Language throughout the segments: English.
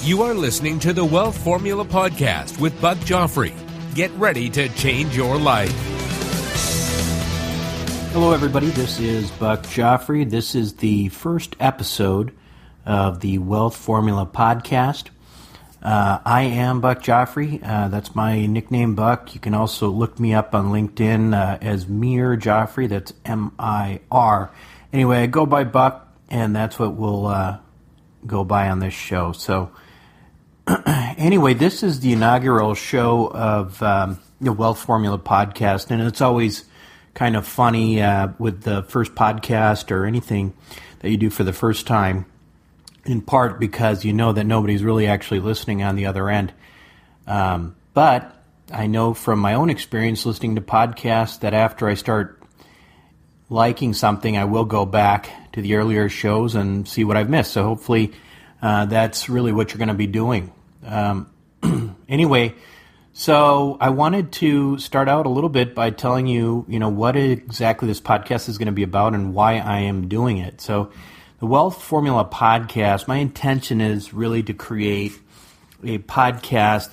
You are listening to the Wealth Formula Podcast with Buck Joffrey. Get ready to change your life. Hello, everybody. This is Buck Joffrey. This is the first episode of the Wealth Formula Podcast. I am Buck Joffrey. That's my nickname, Buck. You can also look me up on LinkedIn as Mir Joffrey. That's M-I-R. Anyway, I go by Buck, and that's what we'll go by on this show. So, anyway, this is the inaugural show of the Wealth Formula Podcast, and it's always kind of funny with the first podcast or anything that you do for the first time, in part because you know that nobody's really actually listening on the other end. But I know from my own experience listening to podcasts that after I start liking something, I will go back to the earlier shows and see what I've missed. So hopefully that's really what you're going to be doing. Anyway, so I wanted to start out a little bit by telling you, what exactly this podcast is going to be about and why I am doing it. So the Wealth Formula Podcast, my intention is really to create a podcast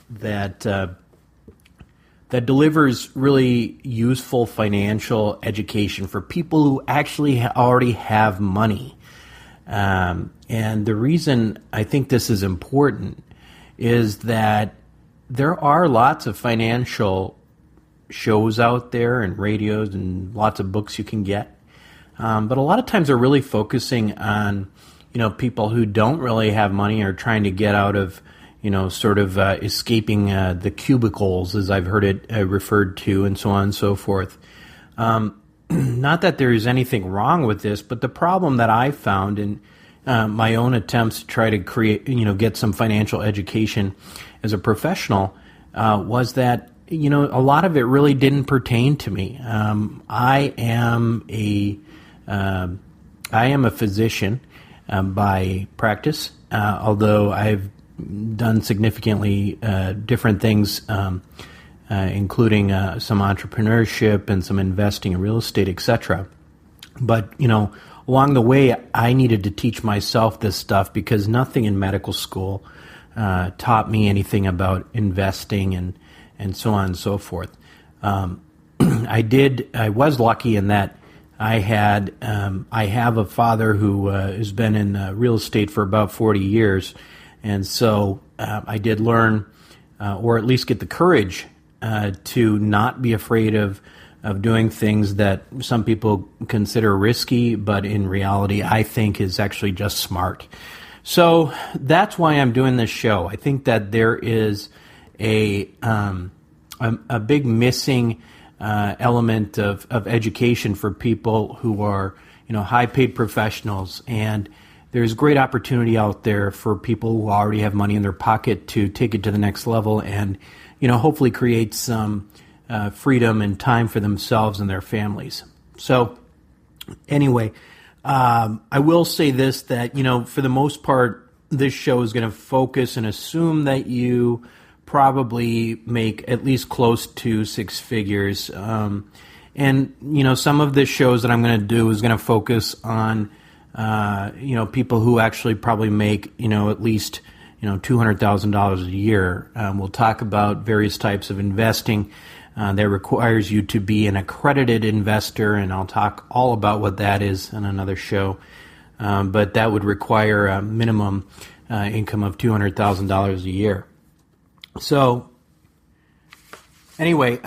that delivers really useful financial education for people who actually already have money. And the reason I think this is important is that there are lots of financial shows out there and radios and lots of books you can get. But a lot of times they're really focusing on, people who don't really have money or trying to get out of, escaping the cubicles, as I've heard it referred to, and so on and so forth. Not that there is anything wrong with this, but the problem that I found in my own attempts to try to create, get some financial education as a professional was that, a lot of it really didn't pertain to me. I am a physician by practice, although I've done significantly different things, including some entrepreneurship and some investing in real estate, etc. But, along the way, I needed to teach myself this stuff because nothing in medical school taught me anything about investing and so on and so forth. I was lucky in that I have a father who has been in real estate for about 40 years, and so I did learn, or at least get the courage to not be afraid of doing things that some people consider risky, but in reality I think is actually just smart. So that's why I'm doing this show. I think that there is a big missing element of education for people who are, high-paid professionals, and there's great opportunity out there for people who already have money in their pocket to take it to the next level and, hopefully create some freedom and time for themselves and their families. So anyway, I will say this, that, for the most part, this show is going to focus and assume that you probably make at least close to six figures. And, some of the shows that I'm going to do is going to focus on, people who actually probably make, at least, $200,000 a year. We'll talk about various types of investing that requires you to be an accredited investor, and I'll talk all about what that is in another show. But that would require a minimum income of $200,000 a year. So, anyway,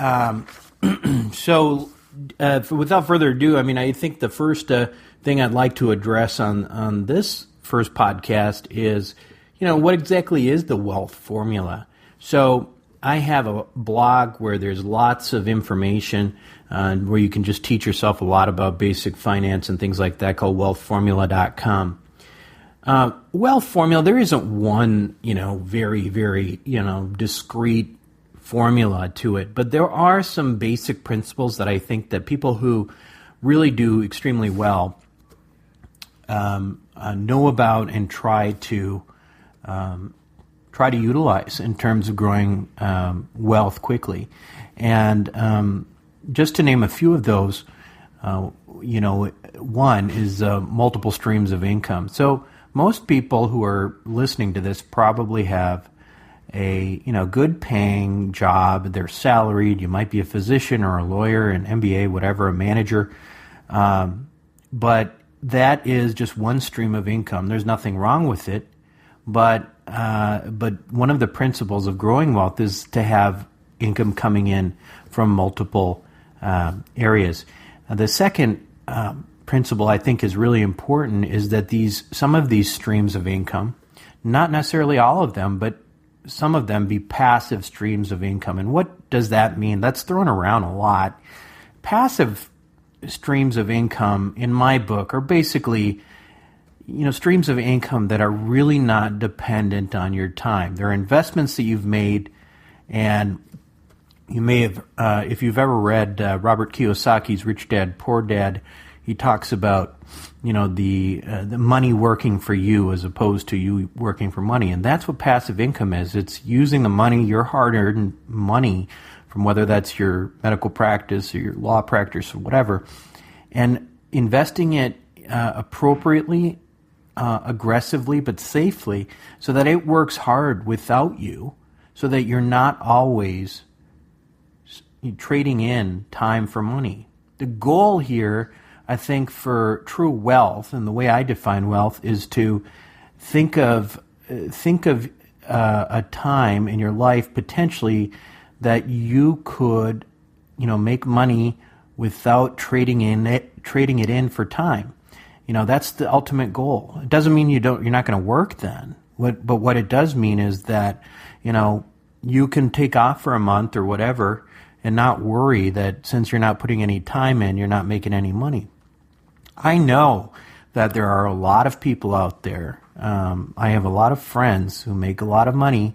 without further ado, I think the first thing I'd like to address on this first podcast is, what exactly is the wealth formula? So I have a blog where there's lots of information where you can just teach yourself a lot about basic finance and things like that, called wealthformula.com. Wealth formula, there isn't one, very, very, discrete formula to it, but there are some basic principles that I think that people who really do extremely well know about and try to utilize in terms of growing wealth quickly. And just to name a few of those, one is multiple streams of income. So most people who are listening to this probably have a good paying job. They're salaried. You might be a physician or a lawyer, an MBA, whatever, a manager. But that is just one stream of income. There's nothing wrong with it. But one of the principles of growing wealth is to have income coming in from multiple areas. The second principle I think is really important is that some of these streams of income, not necessarily all of them, but some of them be passive streams of income. And what does that mean? That's thrown around a lot. Passive streams of income, in my book, are basically streams of income that are really not dependent on your time. They're investments that you've made, and you may have, if you've ever read Robert Kiyosaki's Rich Dad, Poor Dad, he talks about the money working for you as opposed to you working for money, and that's what passive income is. It's using the money, your hard-earned money, from whether that's your medical practice or your law practice or whatever, and investing it appropriately, aggressively, but safely, so that it works hard without you, so that you're not always trading in time for money. The goal here, I think, for true wealth, and the way I define wealth, is to think of a time in your life potentially that you could, make money without trading it in for time. That's the ultimate goal. It doesn't mean you're not going to work then. But what it does mean is that, you can take off for a month or whatever and not worry that since you're not putting any time in, you're not making any money. I know that there are a lot of people out there. I have a lot of friends who make a lot of money.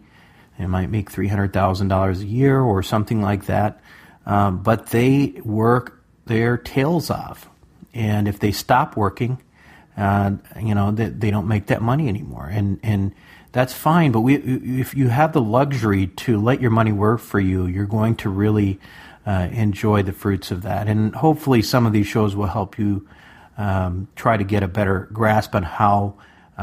They might make $300,000 a year or something like that, but they work their tails off. And if they stop working, they don't make that money anymore. And that's fine, but if you have the luxury to let your money work for you, you're going to really enjoy the fruits of that. And hopefully some of these shows will help you try to get a better grasp on how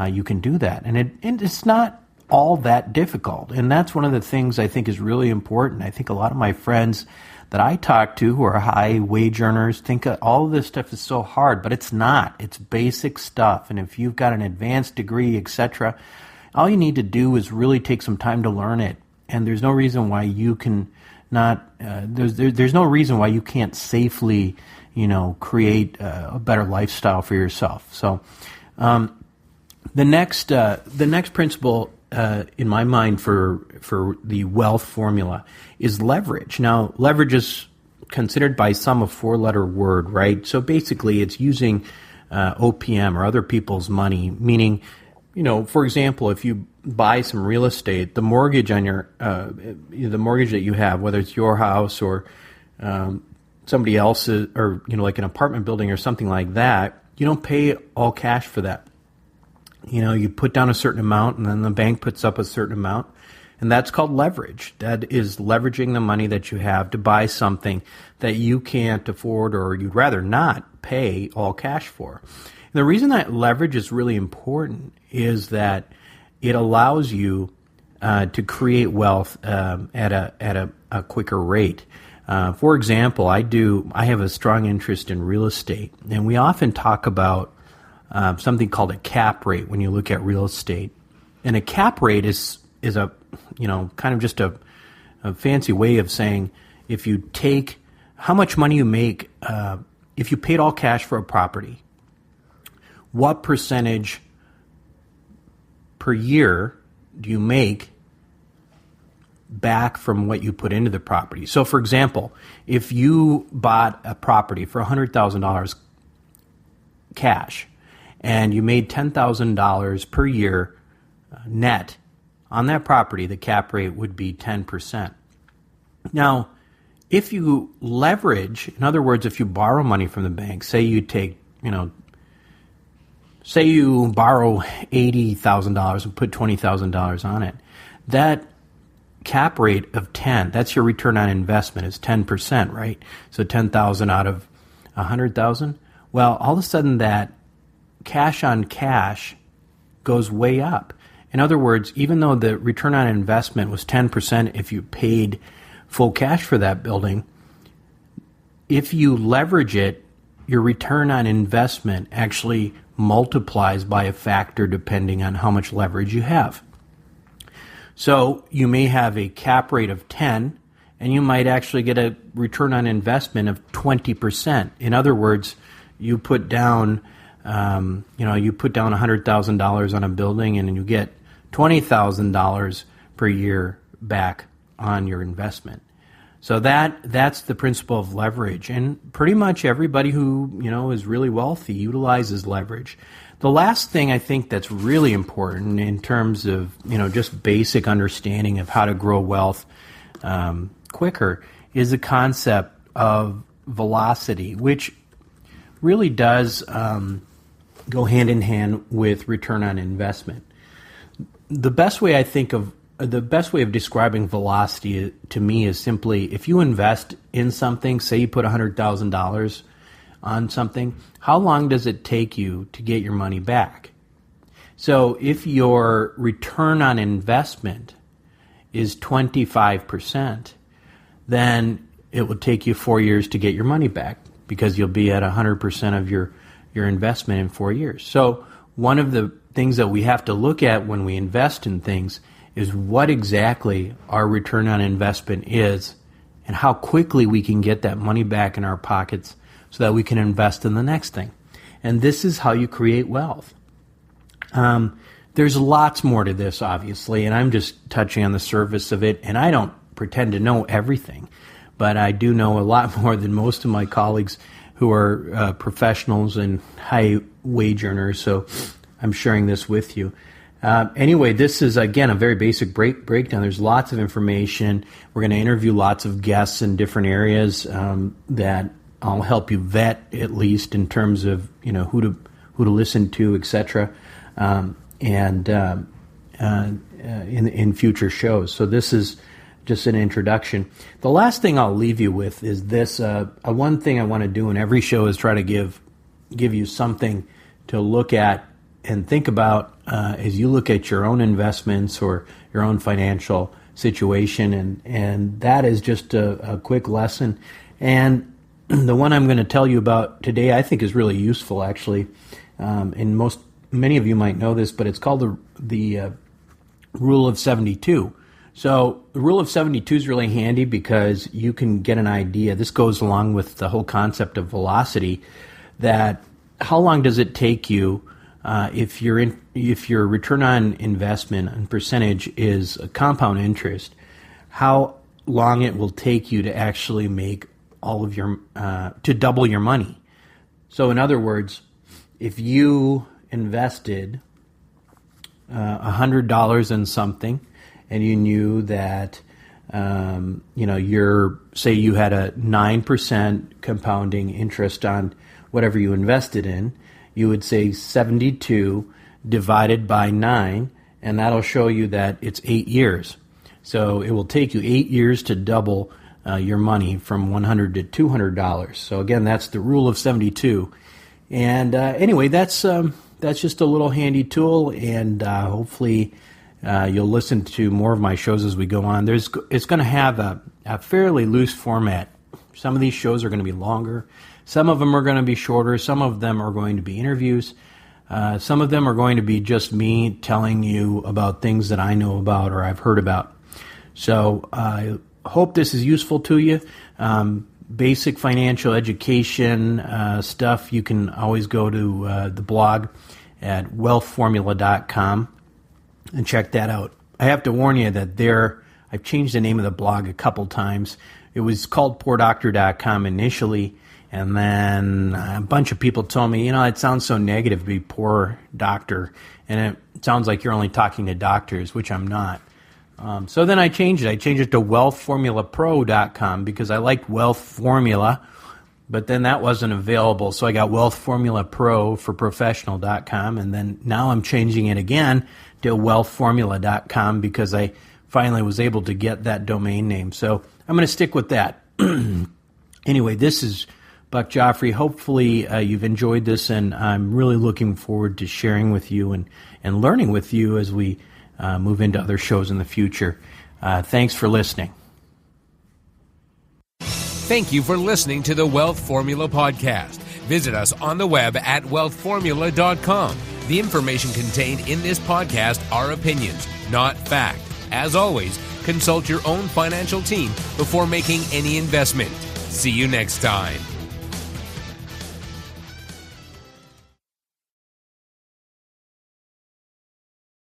you can do that. And it's not all that difficult. And that's one of the things I think is really important. I think a lot of my friends that I talk to who are high wage earners think all of this stuff is so hard, but it's not. It's basic stuff. And if you've got an advanced degree, etc., all you need to do is really take some time to learn it. And there's no reason why you can not, there's no reason why you can't safely, create a better lifestyle for yourself. So the next principle in my mind for the wealth formula is leverage. Now, leverage is considered by some a four-letter word, right? So basically, it's using OPM or other people's money, meaning, for example, if you buy some real estate, the mortgage on the mortgage that you have, whether it's your house or somebody else's, or like an apartment building or something like that, you don't pay all cash for that. You put down a certain amount, and then the bank puts up a certain amount, and that's called leverage. That is leveraging the money that you have to buy something that you can't afford or you'd rather not pay all cash for. And the reason that leverage is really important is that it allows you to create wealth at a quicker rate. For example, I have a strong interest in real estate, and we often talk about something called a cap rate when you look at real estate. And a cap rate is a, kind of just a fancy way of saying if you take how much money you make, if you paid all cash for a property, what percentage per year do you make back from what you put into the property? So, for example, if you bought a property for $100,000 cash and you made $10,000 per year net on that property, the cap rate would be 10%. Now, if you leverage, in other words, if you borrow money from the bank, say you borrow $80,000 and put $20,000 on it, that cap rate of 10, that's your return on investment, is 10%, right? So 10,000 out of 100,000. Well, all of a sudden that cash on cash goes way up. In other words, even though the return on investment was 10% if you paid full cash for that building, if you leverage it, your return on investment actually multiplies by a factor depending on how much leverage you have. So you may have a cap rate of 10, and you might actually get a return on investment of 20%. In other words, you put down, $100,000 on a building, and you get $20,000 per year back on your investment. So that's the principle of leverage, and pretty much everybody who is really wealthy utilizes leverage. The last thing I think that's really important in terms of just basic understanding of how to grow wealth quicker is the concept of velocity, which really does go hand in hand with return on investment. The best way of describing velocity to me is simply, if you invest in something, say you put $100,000 on something, how long does it take you to get your money back? So if your return on investment is 25%, then it will take you 4 years to get your money back, because you'll be at 100% of your investment in 4 years. So one of the things that we have to look at when we invest in things is what exactly our return on investment is and how quickly we can get that money back in our pockets so that we can invest in the next thing. And this is how you create wealth. There's lots more to this, obviously, and I'm just touching on the surface of it, and I don't pretend to know everything, but I do know a lot more than most of my colleagues who are professionals and high wage earners, so I'm sharing this with you. Anyway, this is, again, a very basic breakdown. There's lots of information. We're going to interview lots of guests in different areas that I'll help you vet, at least in terms of who to listen to, etc. In future shows. So this is just an introduction. The last thing I'll leave you with is this. One thing I want to do in every show is try to give you something to look at and think about as you look at your own investments or your own financial situation, and that is just a quick lesson. And the one I'm going to tell you about today I think is really useful, actually. And many of you might know this, but it's called the Rule of 72. So the Rule of 72 is really handy because you can get an idea. This goes along with the whole concept of velocity, that how long does it take you if your return on investment and percentage is a compound interest, how long it will take you to actually make all of your to double your money. So in other words, if you invested $100 in something, and you knew that say you had a 9% compounding interest on whatever you invested in, you would say 72 divided by 9, and that'll show you that it's 8 years. So it will take you 8 years to double your money from $100 to $200. So again, that's the Rule of 72. And anyway, that's just a little handy tool, and hopefully you'll listen to more of my shows as we go on. It's going to have a fairly loose format. Some of these shows are going to be longer. Some of them are going to be shorter. Some of them are going to be interviews. Some of them are going to be just me telling you about things that I know about or I've heard about. So I hope this is useful to you. Basic financial education stuff, you can always go to the blog at wealthformula.com and check that out. I have to warn you that I've changed the name of the blog a couple times. It was called poordoctor.com initially, and then a bunch of people told me, it sounds so negative to be poor doctor, and it sounds like you're only talking to doctors, which I'm not. So then I changed it. I changed it to wealthformulapro.com because I liked Wealth Formula, but then that wasn't available. So I got Wealth Formula Pro for professional.com, and then now I'm changing it again to wealthformula.com because I finally was able to get that domain name. So I'm going to stick with that. Anyway, this is Buck Joffrey, hopefully you've enjoyed this, and I'm really looking forward to sharing with you and learning with you as we move into other shows in the future. Thanks for listening. Thank you for listening to the Wealth Formula Podcast. Visit us on the web at wealthformula.com. The information contained in this podcast are opinions, not fact. As always, consult your own financial team before making any investment. See you next time.